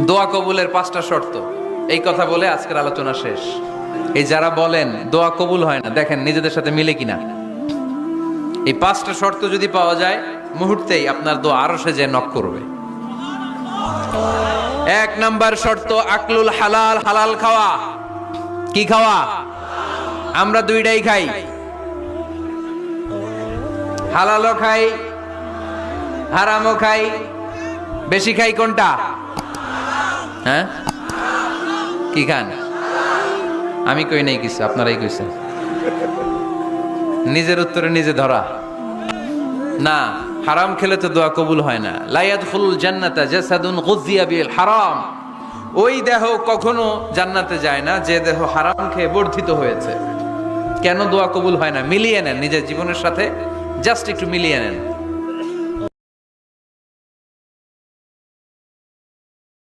দোয়া কবুলের 5টা শর্ত, এই কথা বলে আজকের আলোচনা শেষ। এই যারা বলেন দোয়া কবুল হয় না, দেখেন নিজেদের সাথে মিলে কিনা। এই 5টা শর্ত যদি পাওয়া যায়, মুহূর্তেই আপনার দোয়া আরশে যে নক করবে। 1 নাম্বার শর্ত আকলুল হালাল, হালাল খাওয়া। কি খাওয়া? আমরা দুইটাই খাই, হালালও খাই হারামও খাই। বেশি খাই কোনটা? হ্যাঁ, কি খান? আমি কই নাই কিছু, আপনারাই কইছেন। নিজের উত্তরে নিজে ধরা না। হারাম খেলে তো দোয়া কবুল হয় না। লা ইয়াদখুলুল জান্নাতা জাসাদুন গুযিয়া বিল হারাম। ওই দেহ কখনো জান্নাতে যায় না যে দেহ হারাম খেয়ে বর্ধিত হয়েছে। কেন দোয়া কবুল হয় না? মিলিয়ে নেন নিজের জীবনের সাথে, জাস্ট একটু মিলিয়ে নেন।